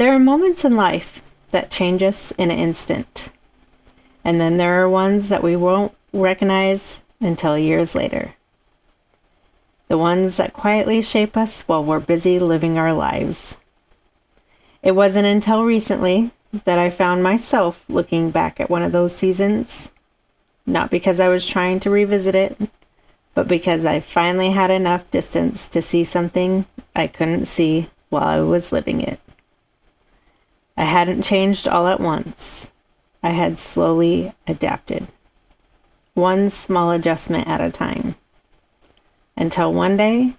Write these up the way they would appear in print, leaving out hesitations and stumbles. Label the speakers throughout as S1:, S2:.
S1: There are moments in life that change us in an instant, and then there are ones that we won't recognize until years later. The ones that quietly shape us while we're busy living our lives. It wasn't until recently that I found myself looking back at one of those seasons, not because I was trying to revisit it, but because I finally had enough distance to see something I couldn't see while I was living it. I hadn't changed all at once. I had slowly adapted, one small adjustment at a time, until one day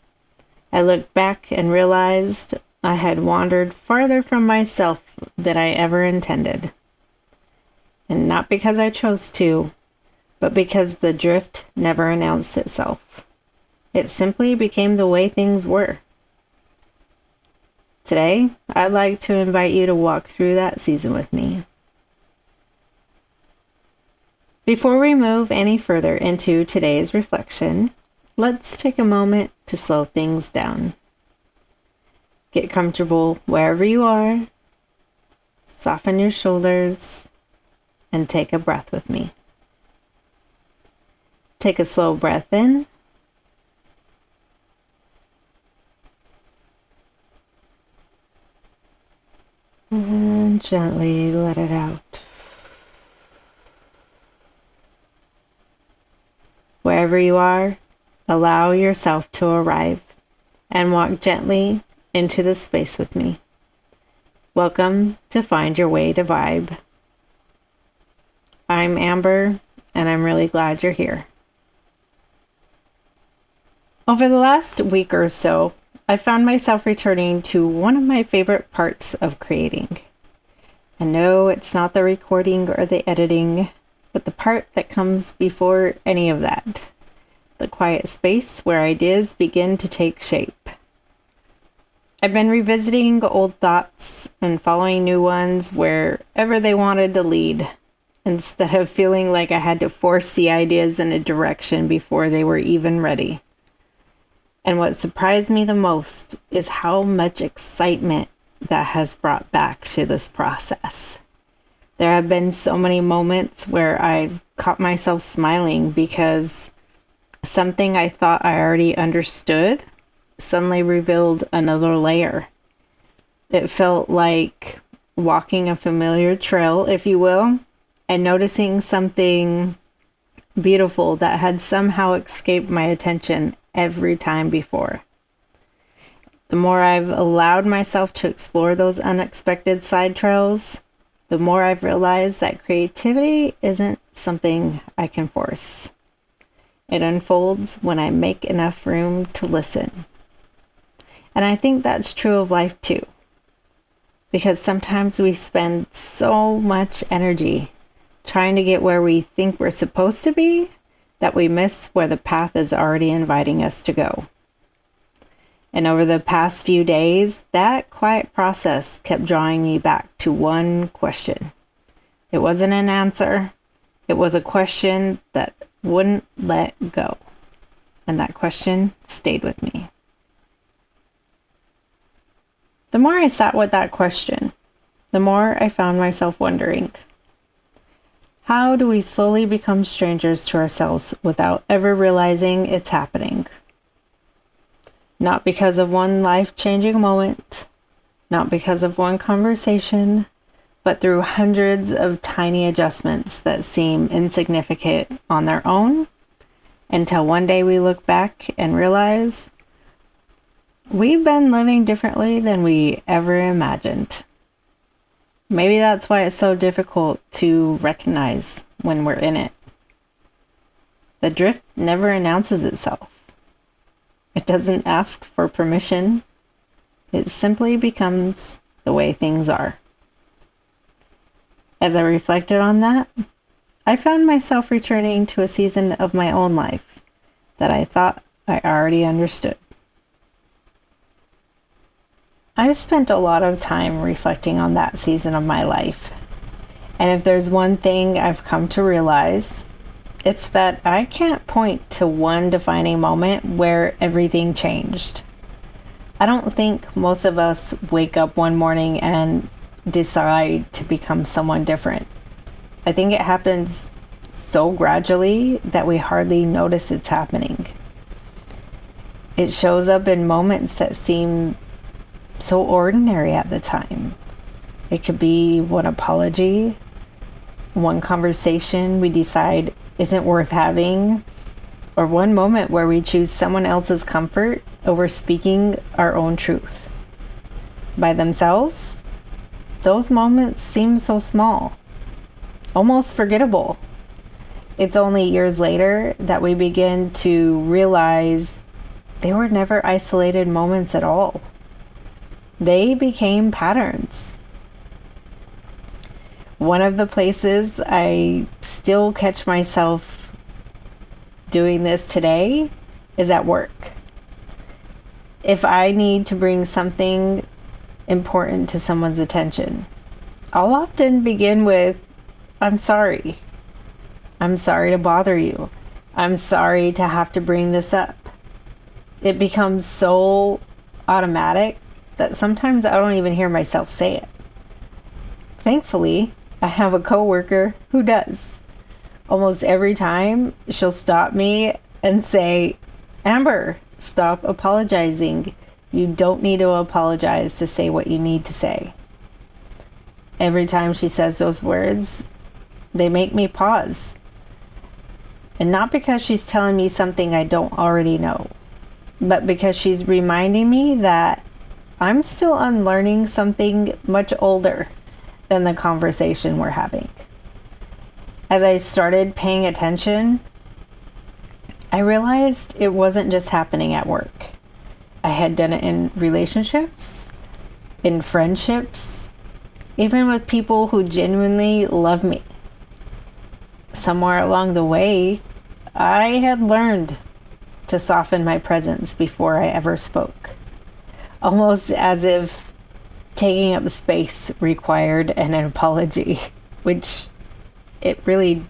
S1: I looked back and realized I had wandered farther from myself than I ever intended. And not because I chose to, but because the drift never announced itself. It simply became the way things were. Today, I'd like to invite you to walk through that season with me. Before we move any further into today's reflection, let's take a moment to slow things down. Get comfortable wherever you are, soften your shoulders, and take a breath with me. Take a slow breath in. And gently let it out. Wherever you are, allow yourself to arrive and walk gently into this space with me. Welcome to Find Your Way2Vyb. I'm Amber, and I'm really glad you're here. Over the last week or so, I found myself returning to one of my favorite parts of creating. And no, it's not the recording or the editing, but the part that comes before any of that. The quiet space where ideas begin to take shape. I've been revisiting old thoughts and following new ones wherever they wanted to lead, instead of feeling like I had to force the ideas in a direction before they were even ready. And what surprised me the most is how much excitement that has brought back to this process. There have been so many moments where I've caught myself smiling because something I thought I already understood suddenly revealed another layer. It felt like walking a familiar trail, if you will, and noticing something beautiful that had somehow escaped my attention every time before. The more I've allowed myself to explore those unexpected side trails, the more I've realized that creativity isn't something I can force. It unfolds when I make enough room to listen. And I think that's true of life too, because sometimes we spend so much energy trying to get where we think we're supposed to be that we miss where the path is already inviting us to go. And over the past few days, that quiet process kept drawing me back to one question. It wasn't an answer. It was a question that wouldn't let go. And that question stayed with me. The more I sat with that question, the more I found myself wondering, how do we slowly become strangers to ourselves without ever realizing it's happening? Not because of one life-changing moment, not because of one conversation, but through hundreds of tiny adjustments that seem insignificant on their own, until one day we look back and realize we've been living differently than we ever imagined. Maybe that's why it's so difficult to recognize when we're in it. The drift never announces itself. It doesn't ask for permission. It simply becomes the way things are. As I reflected on that, I found myself returning to a season of my own life that I thought I already understood. I've spent a lot of time reflecting on that season of my life. And if there's one thing I've come to realize, it's that I can't point to one defining moment where everything changed. I don't think most of us wake up one morning and decide to become someone different. I think it happens so gradually that we hardly notice it's happening. It shows up in moments that seem so ordinary at the time. It could be one apology, one conversation we decide isn't worth having, or one moment where we choose someone else's comfort over speaking our own truth. By themselves, those moments seem so small, almost forgettable. It's only years later that we begin to realize they were never isolated moments at all. They became patterns. One of the places I still catch myself doing this today is at work. If I need to bring something important to someone's attention, I'll often begin with, "I'm sorry. I'm sorry to bother you. I'm sorry to have to bring this up." It becomes so automatic that sometimes I don't even hear myself say it. Thankfully, I have a coworker who does. Almost every time, she'll stop me and say, "Amber, stop apologizing. You don't need to apologize to say what you need to say." Every time she says those words, they make me pause. And not because she's telling me something I don't already know, but because she's reminding me that I'm still unlearning something much older than the conversation we're having. As I started paying attention, I realized it wasn't just happening at work. I had done it in relationships, in friendships, even with people who genuinely love me. Somewhere along the way, I had learned to soften my presence before I ever spoke, almost as if taking up space required an apology, which it really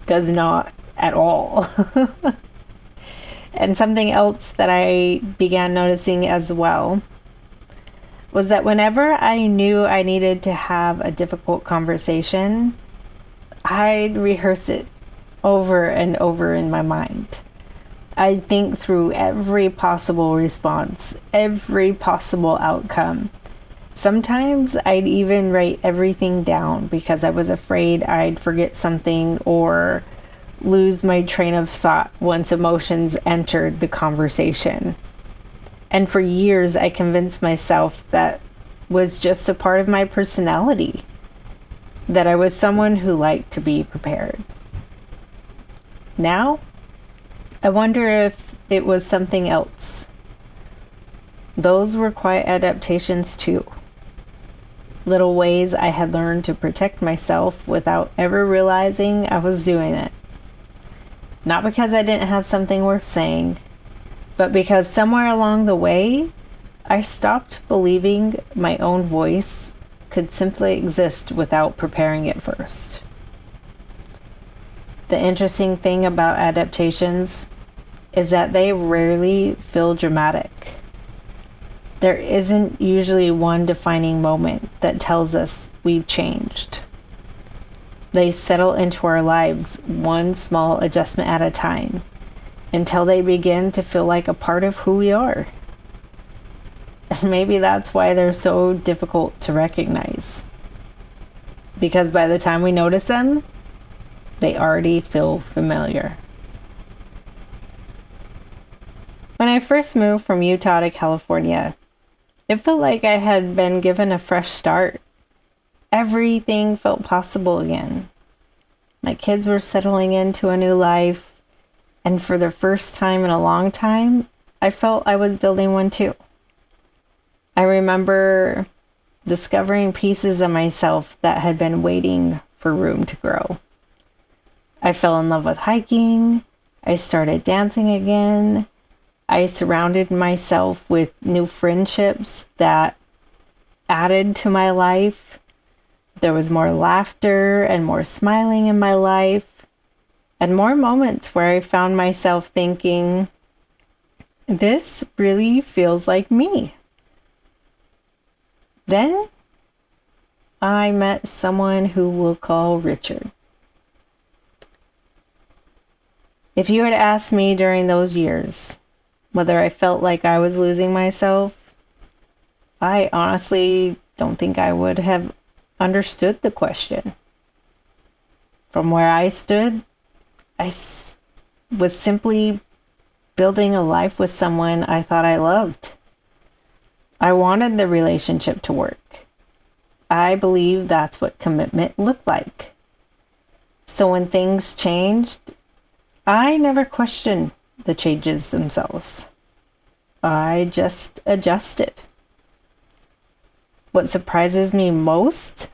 S1: does not at all. And something else that I began noticing as well was that whenever I knew I needed to have a difficult conversation, I'd rehearse it over and over in my mind. I'd think through every possible response, every possible outcome. Sometimes I'd even write everything down because I was afraid I'd forget something or lose my train of thought once emotions entered the conversation. And for years, I convinced myself that was just a part of my personality, that I was someone who liked to be prepared. Now, I wonder if it was something else. Those were quiet adaptations too. Little ways I had learned to protect myself without ever realizing I was doing it. Not because I didn't have something worth saying, but because somewhere along the way, I stopped believing my own voice could simply exist without preparing it first. The interesting thing about adaptations is that they rarely feel dramatic. There isn't usually one defining moment that tells us we've changed. They settle into our lives one small adjustment at a time until they begin to feel like a part of who we are. And maybe that's why they're so difficult to recognize. Because by the time we notice them, they already feel familiar. When I first moved from Utah to California, it felt like I had been given a fresh start. Everything felt possible again. My kids were settling into a new life, and for the first time in a long time, I felt I was building one too. I remember discovering pieces of myself that had been waiting for room to grow. I fell in love with hiking. I started dancing again. I surrounded myself with new friendships that added to my life. There was more laughter and more smiling in my life, and more moments where I found myself thinking, this really feels like me. Then I met someone who we'll call Richard. If you had asked me during those years whether I felt like I was losing myself, I honestly don't think I would have understood the question. From where I stood, was simply building a life with someone I thought I loved. I wanted the relationship to work. I believe that's what commitment looked like. So when things changed, I never questioned the changes themselves. I just adjusted. What surprises me most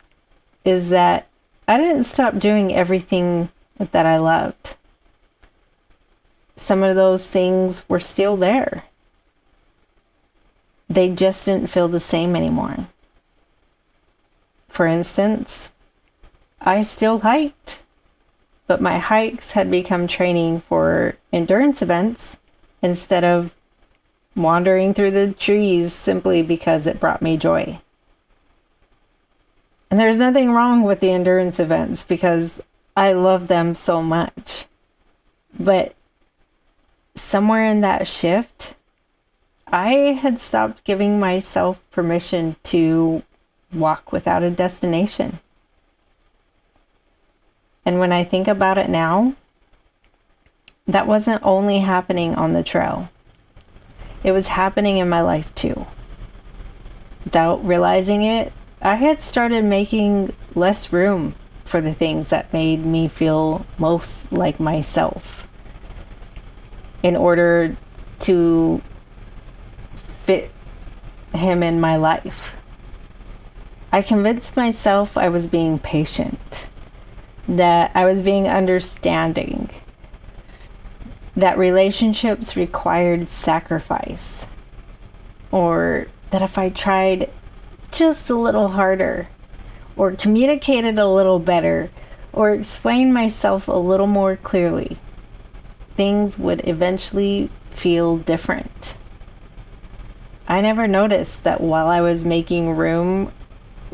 S1: is that I didn't stop doing everything that I loved. Some of those things were still there. They just didn't feel the same anymore. For instance, I still hiked, but my hikes had become training for endurance events instead of wandering through the trees simply because it brought me joy. And there's nothing wrong with the endurance events because I love them so much. But somewhere in that shift, I had stopped giving myself permission to walk without a destination. And when I think about it now, that wasn't only happening on the trail. It was happening in my life too. Without realizing it, I had started making less room for the things that made me feel most like myself in order to fit him in my life. I convinced myself I was being patient, that I was being understanding, that relationships required sacrifice, or that if I tried just a little harder, or communicated a little better, or explained myself a little more clearly, things would eventually feel different. I never noticed that while I was making room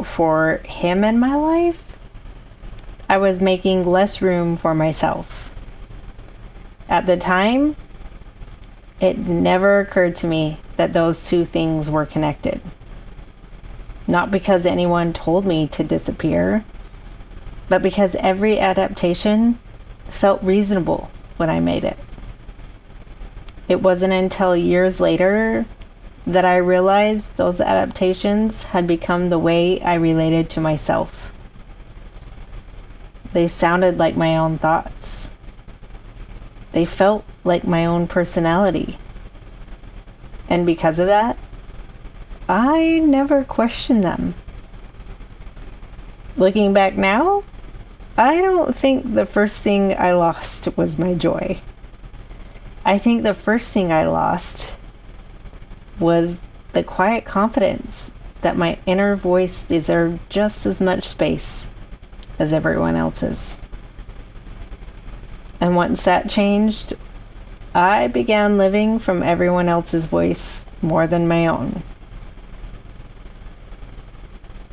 S1: for him in my life, I was making less room for myself. At the time, it never occurred to me that those two things were connected. Not because anyone told me to disappear, but because every adaptation felt reasonable when I made it. It wasn't until years later that I realized those adaptations had become the way I related to myself. They sounded like my own thoughts. They felt like my own personality. And because of that, I never questioned them. Looking back now, I don't think the first thing I lost was my joy. I think the first thing I lost was the quiet confidence that my inner voice deserved just as much space as everyone else's. And once that changed, I began living from everyone else's voice more than my own.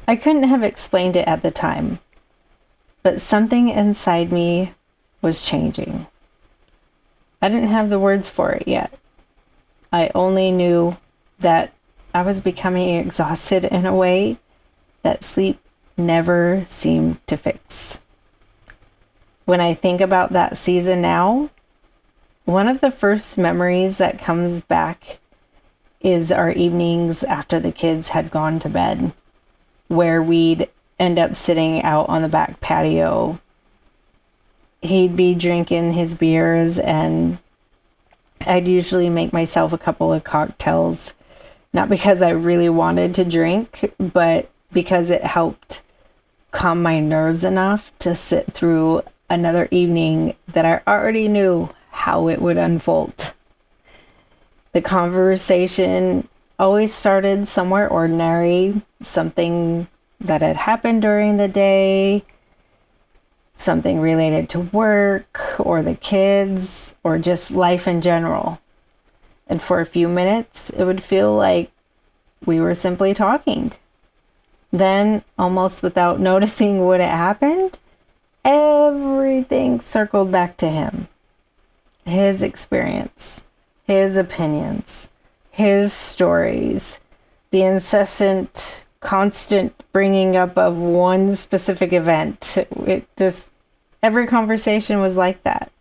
S1: I couldn't have explained it at the time, but something inside me was changing. I didn't have the words for it yet. I only knew that I was becoming exhausted in a way that sleep never seemed to fix. When I think about that season now, one of the first memories that comes back is our evenings after the kids had gone to bed, where we'd end up sitting out on the back patio. He'd be drinking his beers, and I'd usually make myself a couple of cocktails, not because I really wanted to drink, but because it helped calm my nerves enough to sit through another evening that I already knew how it would unfold. The conversation always started somewhere ordinary, something that had happened during the day, something related to work or the kids or just life in general. And for a few minutes, it would feel like we were simply talking. Then, almost without noticing what had happened, everything circled back to him. His experience, his opinions, his stories, the incessant, constant bringing up of one specific event. Every conversation was like that.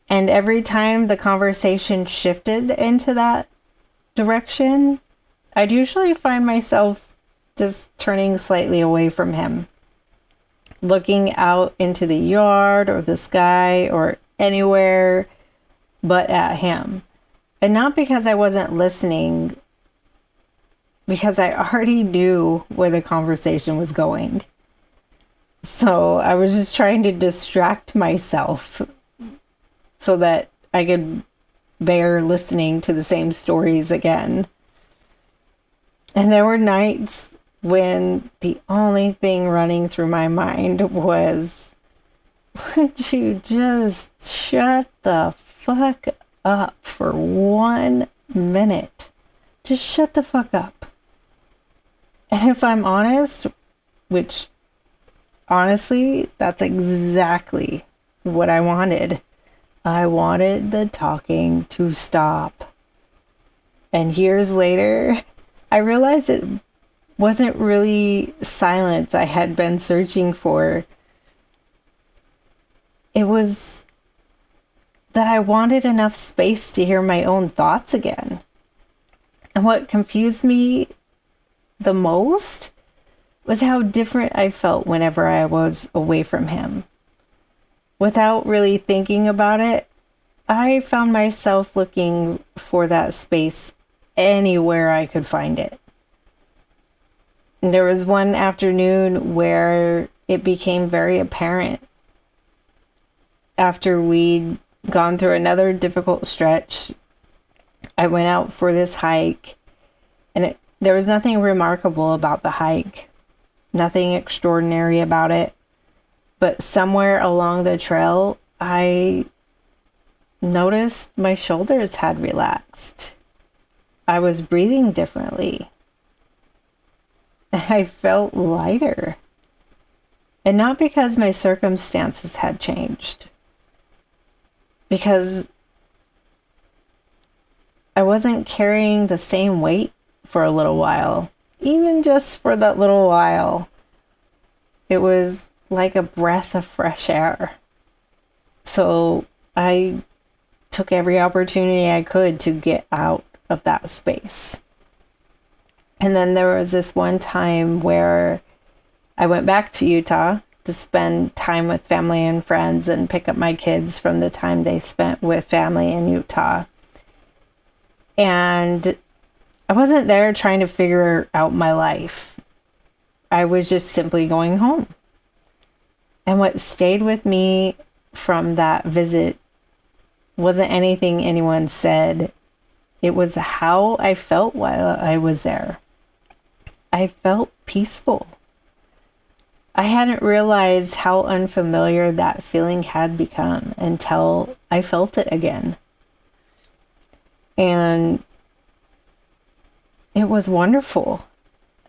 S1: And every time the conversation shifted into that direction, I'd usually find myself just turning slightly away from him, looking out into the yard or the sky or anywhere but at him. And not because I wasn't listening, because I already knew where the conversation was going. So I was just trying to distract myself so that I could bear listening to the same stories again. And there were nights when the only thing running through my mind was, would you just shut the fuck up for 1 minute? Just shut the fuck up. And if I'm honest, which honestly, that's exactly what I wanted. I wanted the talking to stop. And years later, I realized it wasn't really silence I had been searching for. It was that I wanted enough space to hear my own thoughts again. And what confused me the most was how different I felt whenever I was away from him. Without really thinking about it, I found myself looking for that space anywhere I could find it. And there was one afternoon where it became very apparent. After we'd gone through another difficult stretch, I went out for this hike, and there was nothing remarkable about the hike, nothing extraordinary about it. But somewhere along the trail, I noticed my shoulders had relaxed. I was breathing differently. I felt lighter. And not because my circumstances had changed. Because I wasn't carrying the same weight for a little while. Even just for that little while. It was like a breath of fresh air. So I took every opportunity I could to get out of that space. And then there was this one time where I went back to Utah to spend time with family and friends and pick up my kids from the time they spent with family in Utah. And I wasn't there trying to figure out my life. I was just simply going home. And what stayed with me from that visit wasn't anything anyone said. It was how I felt while I was there. I felt peaceful. I hadn't realized how unfamiliar that feeling had become until I felt it again. And it was wonderful.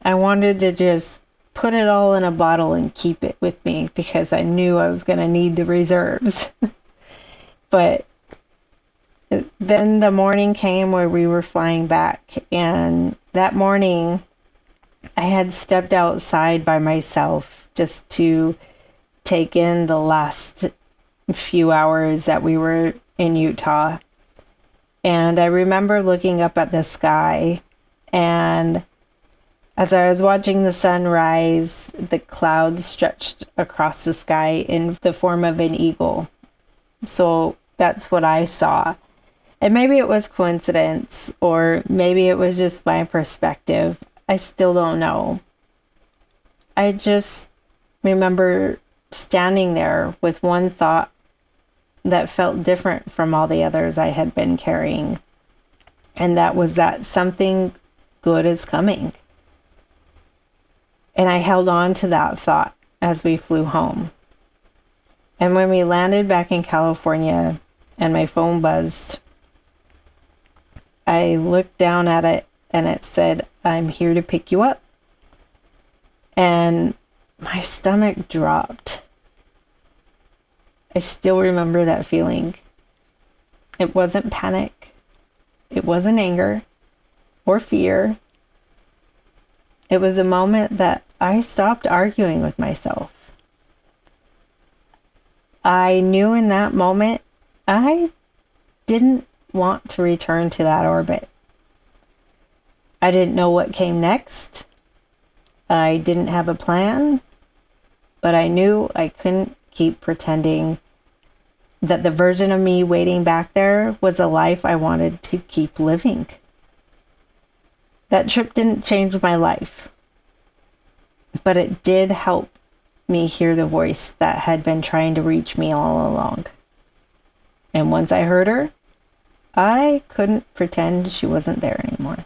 S1: I wanted to just put it all in a bottle and keep it with me because I knew I was going to need the reserves. But then the morning came where we were flying back, and that morning I had stepped outside by myself just to take in the last few hours that we were in Utah. And I remember looking up at the sky, and as I was watching the sun rise, the clouds stretched across the sky in the form of an eagle. So that's what I saw. And maybe it was coincidence, or maybe it was just my perspective. I still don't know. I just remember standing there with one thought that felt different from all the others I had been carrying. And that was that something good is coming. And I held on to that thought as we flew home. And when we landed back in California and my phone buzzed, I looked down at it and it said, "I'm here to pick you up." and my stomach dropped. I still remember that feeling. It wasn't panic. It wasn't anger or fear. It was a moment that I stopped arguing with myself. I knew in that moment I didn't want to return to that orbit. I didn't know what came next. I didn't have a plan, but I knew I couldn't keep pretending that the version of me waiting back there was a life I wanted to keep living. That trip didn't change my life, but it did help me hear the voice that had been trying to reach me all along. And once I heard her, I couldn't pretend she wasn't there anymore.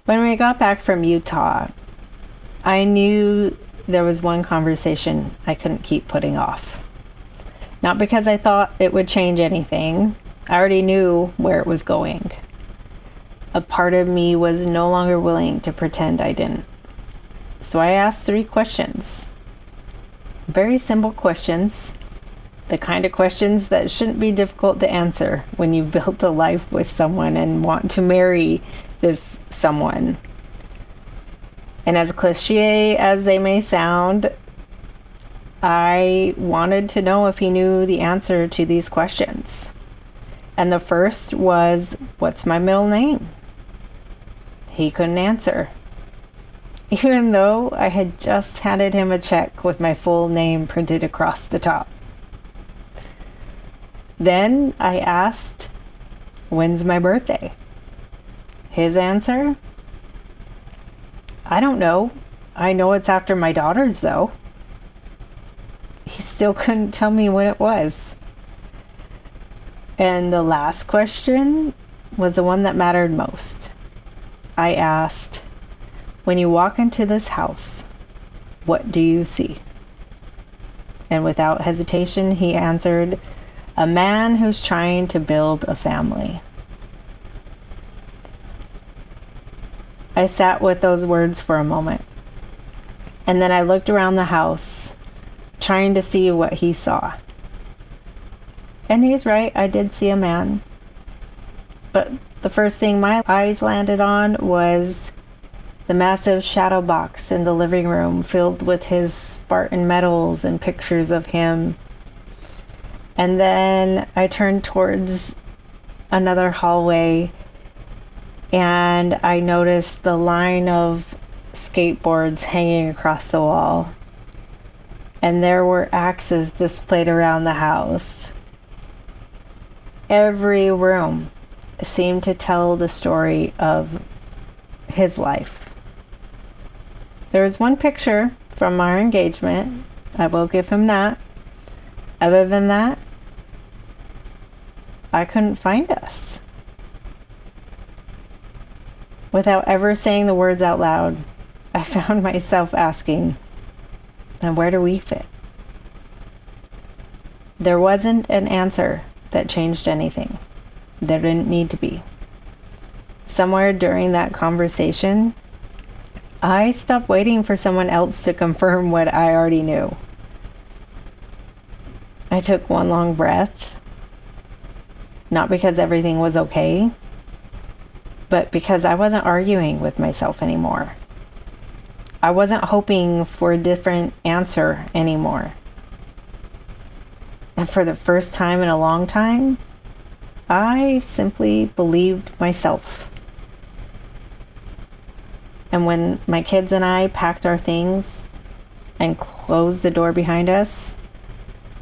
S1: When we got back from Utah, I knew there was one conversation I couldn't keep putting off. Not because I thought it would change anything. I already knew where it was going. A part of me was no longer willing to pretend I didn't. So I asked 3 questions. Very simple questions. The kind of questions that shouldn't be difficult to answer when you've built a life with someone and want to marry this someone. And as cliche as they may sound, I wanted to know if he knew the answer to these questions. And the first was, what's my middle name? He couldn't answer. Even though I had just handed him a check with my full name printed across the top. Then I asked, when's my birthday? His answer? I don't know. I know it's after my daughter's, though. He still couldn't tell me when it was. And the last question was the one that mattered most. I asked, when you walk into this house, what do you see? And without hesitation, he answered, a man who's trying to build a family. I sat with those words for a moment, and then I looked around the house, trying to see what he saw. And he's right, I did see a man. But the first thing my eyes landed on was the massive shadow box in the living room filled with his Spartan medals and pictures of him. And then I turned towards another hallway, and I noticed the line of skateboards hanging across the wall. And there were axes displayed around the house. Every room seemed to tell the story of his life. There was one picture from our engagement. I will give him that. Other than that, I couldn't find us. Without ever saying the words out loud, I found myself asking, and where do we fit? There wasn't an answer that changed anything. There didn't need to be. Somewhere during that conversation, I stopped waiting for someone else to confirm what I already knew. I took one long breath, not because everything was okay, but because I wasn't arguing with myself anymore. I wasn't hoping for a different answer anymore. And for the first time in a long time, I simply believed myself. And when my kids and I packed our things and closed the door behind us,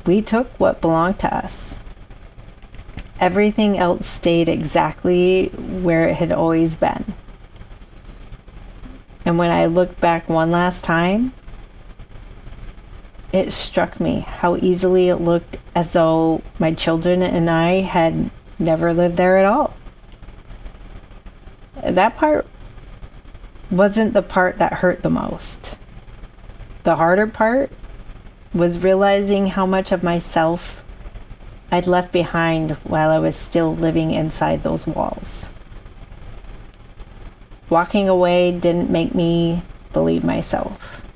S1: we took what belonged to us. Everything else stayed exactly where it had always been. And when I looked back one last time, it struck me how easily it looked as though my children and I had never lived there at all. That part wasn't the part that hurt the most. The harder part was realizing how much of myself I'd left behind while I was still living inside those walls. Walking away didn't make me believe myself.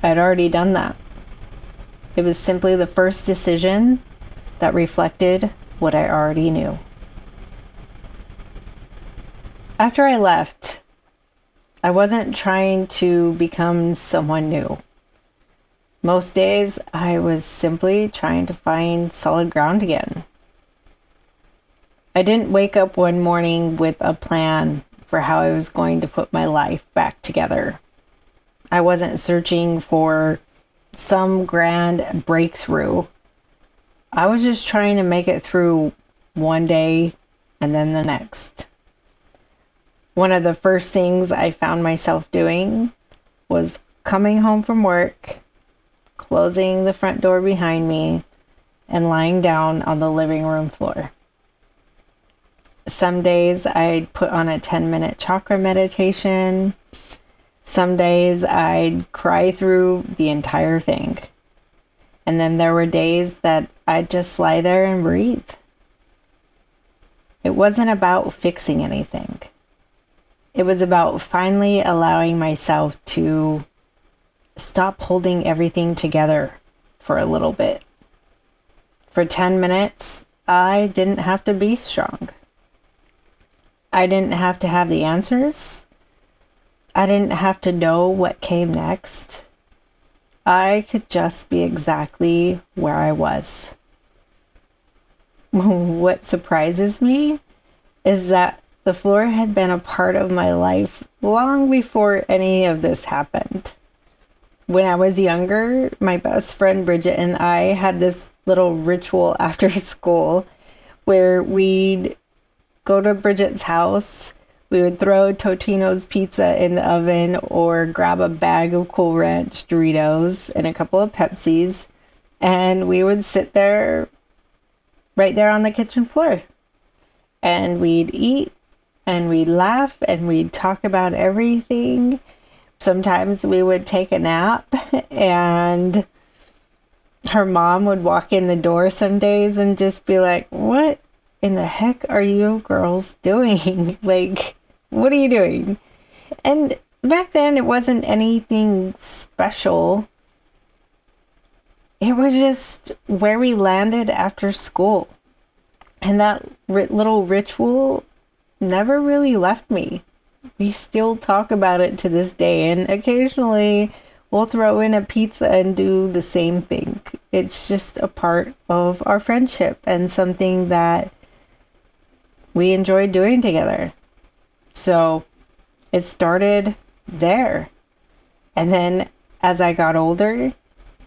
S1: I'd already done that. It was simply the first decision that reflected what I already knew. After I left, I wasn't trying to become someone new. Most days, I was simply trying to find solid ground again. I didn't wake up one morning with a plan for how I was going to put my life back together. I wasn't searching for some grand breakthrough. I was just trying to make it through one day and then the next. One of the first things I found myself doing was coming home from work, closing the front door behind me, and lying down on the living room floor. Some days I'd put on a 10-minute chakra meditation. Some days I'd cry through the entire thing. And then there were days that I'd just lie there and breathe. It wasn't about fixing anything. It was about finally allowing myself to stop holding everything together for a little bit. For 10 minutes, I didn't have to be strong. I didn't have to have the answers. I didn't have to know what came next. I could just be exactly where I was. What surprises me is that the floor had been a part of my life long before any of this happened. When I was younger, my best friend Bridget and I had this little ritual after school where we'd go to Bridget's house. We would throw Totino's pizza in the oven or grab a bag of Cool Ranch Doritos and a couple of Pepsis, and we would sit there right there on the kitchen floor. And we'd eat and we'd laugh and we'd talk about everything. Sometimes we would take a nap, and her mom would walk in the door some days and just be like, "What in the heck are you girls doing? Like, what are you doing?" And back then it wasn't anything special. It was just where we landed after school. And that little ritual never really left me. We still talk about it to this day, and occasionally we'll throw in a pizza and do the same thing. It's just a part of our friendship and something that we enjoyed doing together. So it started there. And then as I got older,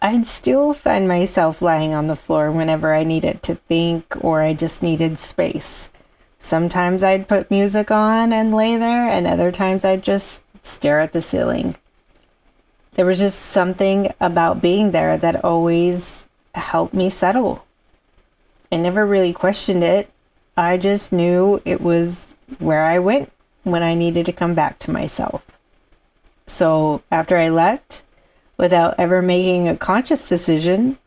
S1: I'd still find myself lying on the floor whenever I needed to think or I just needed space. Sometimes I'd put music on and lay there, and other times I'd just stare at the ceiling. There was just something about being there that always helped me settle. I never really questioned it. I just knew it was where I went when I needed to come back to myself. So after I left, without ever making a conscious decision,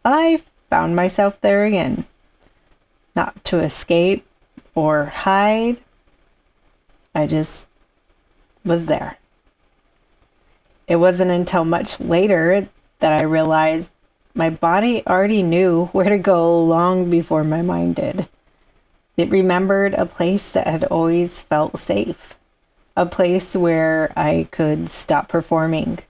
S1: I found myself there again. Not to escape or hide. I just was there. It wasn't until much later that I realized my body already knew where to go long before my mind did. It remembered a place that had always felt safe, a place where I could stop performing,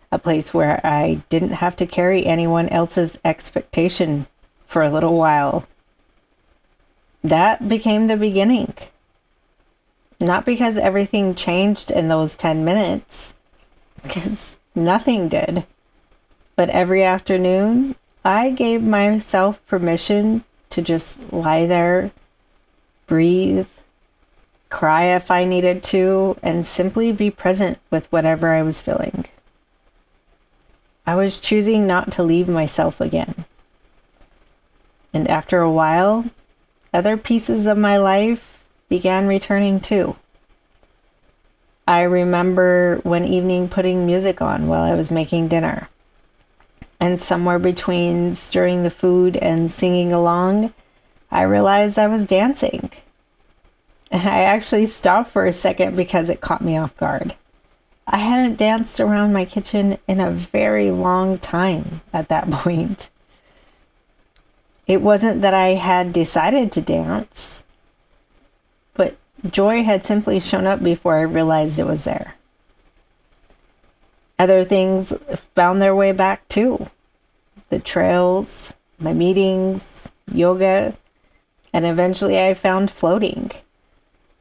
S1: a place where I didn't have to carry anyone else's expectation for a little while. That became the beginning. Not because everything changed in those 10 minutes, because nothing did. But every afternoon, I gave myself permission to just lie there, breathe, cry if I needed to, and simply be present with whatever I was feeling. I was choosing not to leave myself again. And after a while, other pieces of my life began returning too. I remember one evening putting music on while I was making dinner. And somewhere between stirring the food and singing along, I realized I was dancing. And I actually stopped for a second because it caught me off guard. I hadn't danced around my kitchen in a very long time at that point. It wasn't that I had decided to dance, but joy had simply shown up before I realized it was there. Other things found their way back too. The trails, my meetings, yoga, and eventually I found floating,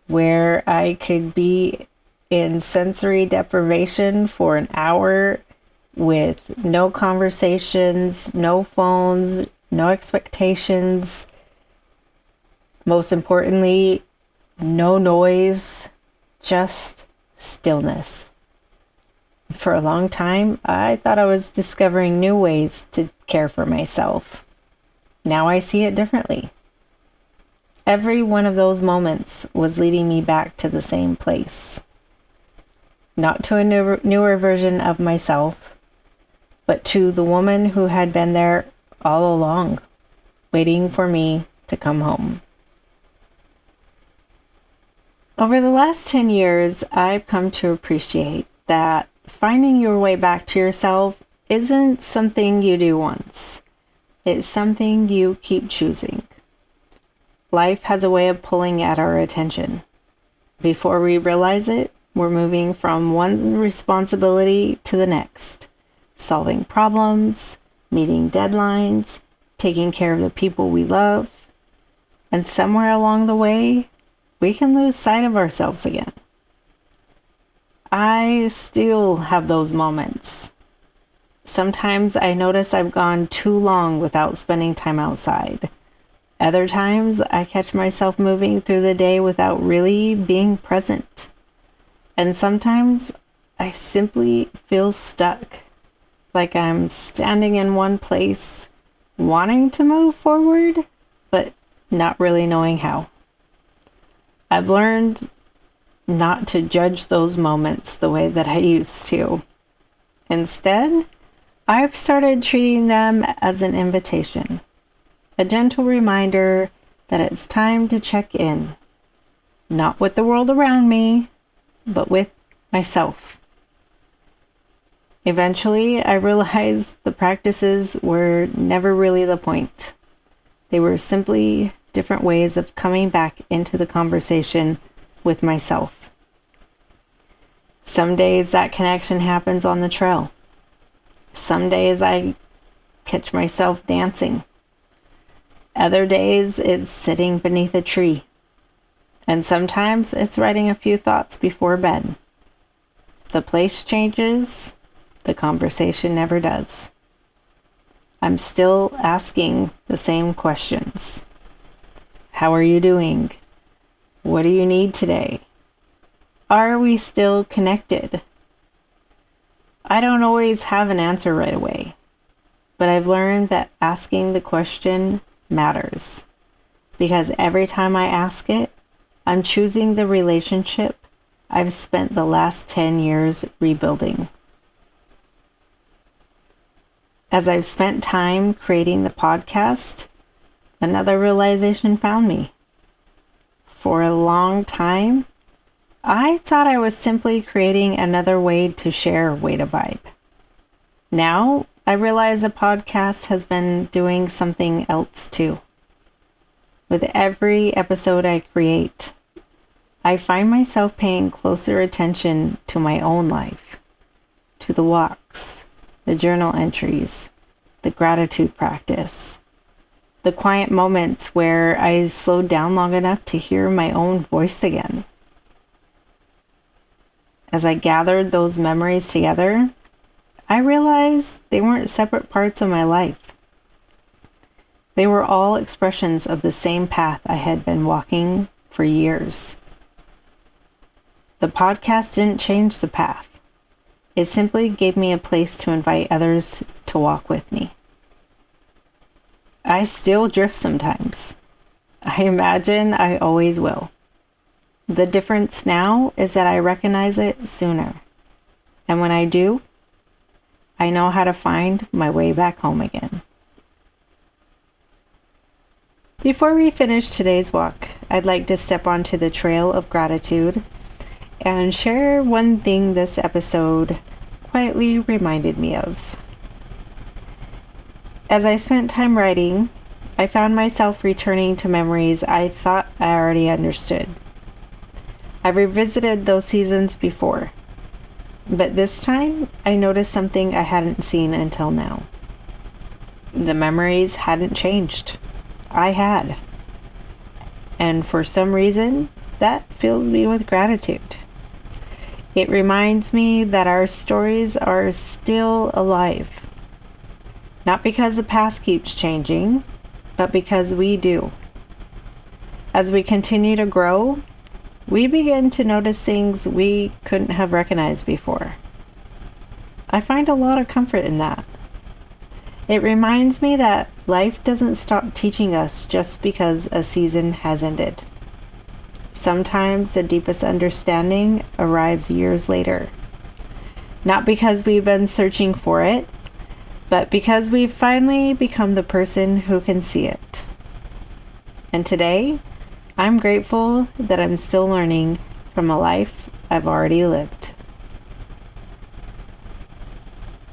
S1: where I could be in sensory deprivation for an hour with no conversations, no phones, no expectations. Most importantly, no noise, just stillness. For a long time, I thought I was discovering new ways to care for myself. Now I see it differently. Every one of those moments was leading me back to the same place. Not to a newer version of myself, but to the woman who had been there all along, waiting for me to come home. Over the last 10 years, I've come to appreciate that finding your way back to yourself isn't something you do once. It's something you keep choosing. Life has a way of pulling at our attention. Before we realize it, we're moving from one responsibility to the next, solving problems, meeting deadlines, taking care of the people we love, and somewhere along the way, we can lose sight of ourselves again. I still have those moments. Sometimes I notice I've gone too long without spending time outside. Other times I catch myself moving through the day without really being present. And sometimes I simply feel stuck, like I'm standing in one place, wanting to move forward, but not really knowing how. I've learned not to judge those moments the way that I used to. Instead, I've started treating them as an invitation, a gentle reminder that it's time to check in, not with the world around me, but with myself. Eventually, I realized the practices were never really the point. They were simply different ways of coming back into the conversation with myself. Some days that connection happens on the trail. Some days I catch myself dancing. Other days it's sitting beneath a tree. And sometimes it's writing a few thoughts before bed. The place changes, the conversation never does. I'm still asking the same questions. How are you doing? What do you need today? Are we still connected? I don't always have an answer right away, but I've learned that asking the question matters, because every time I ask it, I'm choosing the relationship I've spent the last 10 years rebuilding. As I've spent time creating the podcast, another realization found me. For a long time, I thought I was simply creating another way to share Way2Vyb. Now, I realize the podcast has been doing something else too. With every episode I create, I find myself paying closer attention to my own life, to the walks, the journal entries, the gratitude practice, the quiet moments where I slowed down long enough to hear my own voice again. As I gathered those memories together, I realized they weren't separate parts of my life. They were all expressions of the same path I had been walking for years. The podcast didn't change the path. It simply gave me a place to invite others to walk with me. I still drift sometimes. I imagine I always will. The difference now is that I recognize it sooner. And when I do, I know how to find my way back home again. Before we finish today's walk, I'd like to step onto the trail of gratitude and share one thing this episode quietly reminded me of. As I spent time writing, I found myself returning to memories I thought I already understood. I've revisited those seasons before, but this time I noticed something I hadn't seen until now. The memories hadn't changed. I had. And for some reason, that fills me with gratitude. It reminds me that our stories are still alive. Not because the past keeps changing, but because we do. As we continue to grow, we begin to notice things we couldn't have recognized before. I find a lot of comfort in that. It reminds me that life doesn't stop teaching us just because a season has ended. Sometimes the deepest understanding arrives years later. Not because we've been searching for it, but because we've finally become the person who can see it. And today, I'm grateful that I'm still learning from a life I've already lived.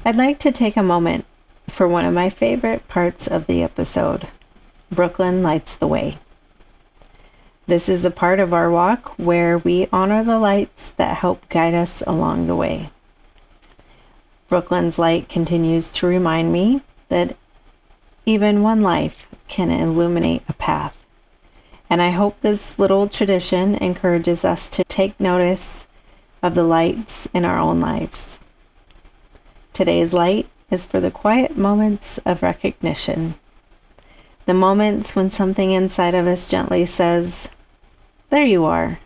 S1: I'd like to take a moment for one of my favorite parts of the episode. Brooklyn lights the way. This is the part of our walk where we honor the lights that help guide us along the way. Brooklyn's light continues to remind me that even one life can illuminate a path. And I hope this little tradition encourages us to take notice of the lights in our own lives. Today's light is for the quiet moments of recognition. The moments when something inside of us gently says, "There you are."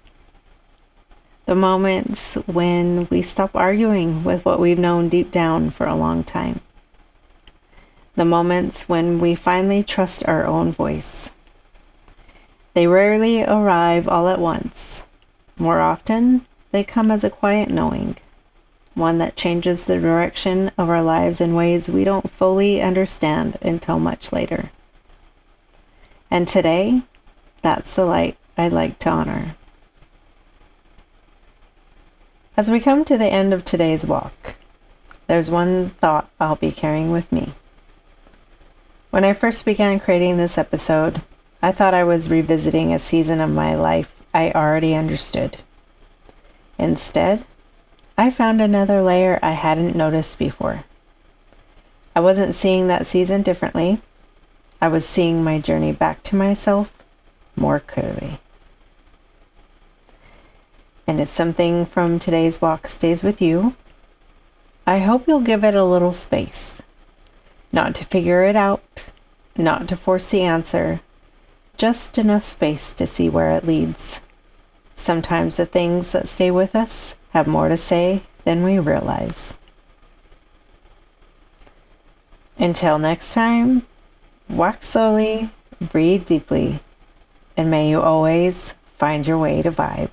S1: The moments when we stop arguing with what we've known deep down for a long time. The moments when we finally trust our own voice. They rarely arrive all at once. More often, they come as a quiet knowing. One that changes the direction of our lives in ways we don't fully understand until much later. And today, that's the light I'd like to honor. As we come to the end of today's walk, there's one thought I'll be carrying with me. When I first began creating this episode, I thought I was revisiting a season of my life I already understood. Instead, I found another layer I hadn't noticed before. I wasn't seeing that season differently. I was seeing my journey back to myself more clearly. And if something from today's walk stays with you, I hope you'll give it a little space. Not to figure it out, not to force the answer, just enough space to see where it leads. Sometimes the things that stay with us have more to say than we realize. Until next time, walk slowly, breathe deeply, and may you always find your way to vibe.